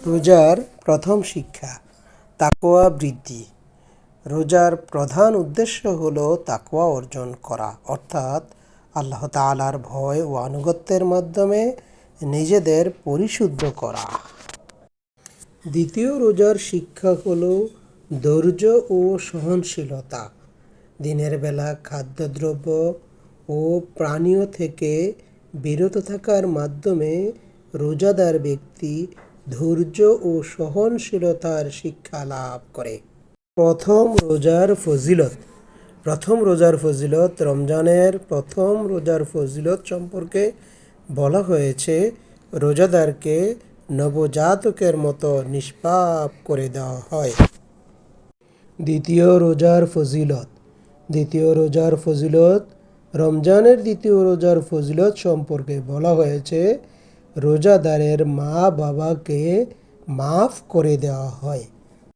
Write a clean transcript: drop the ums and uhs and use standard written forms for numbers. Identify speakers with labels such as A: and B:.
A: রোজার প্রথম শিক্ষা, তাকওয়া বৃদ্ধি। রোজার প্রধান উদ্দেশ্য হলো তাকওয়া অর্জন করা, অর্থাৎ আল্লাহ তাআলার ভয় ও আনুগত্যের মাধ্যমে নিজেদের পরিশুদ্ধ করা। দ্বিতীয় রোজার শিক্ষা হলো ধৈর্য ও সহনশীলতা। দিনের বেলা খাদ্যদ্রব্য ও পানীয় থেকে বিরত থাকার মাধ্যমে রোজাদার ব্যক্তি ধৈর্য ও সহনশীলতার শিক্ষা লাভ করে। প্রথম রোজার ফজিলত রমজানের প্রথম রোজার ফজিলত সম্পর্কে বলা হয়েছে, রোজাদারকে নবজাতকের মতো নিষ্পাপ করে দেওয়া হয়। দ্বিতীয় রোজার ফজিলত রমজানের দ্বিতীয় রোজার ফজিলত সম্পর্কে বলা হয়েছে, রোজাদারের মা বাবাকে মাফ করে দেওয়া হয়।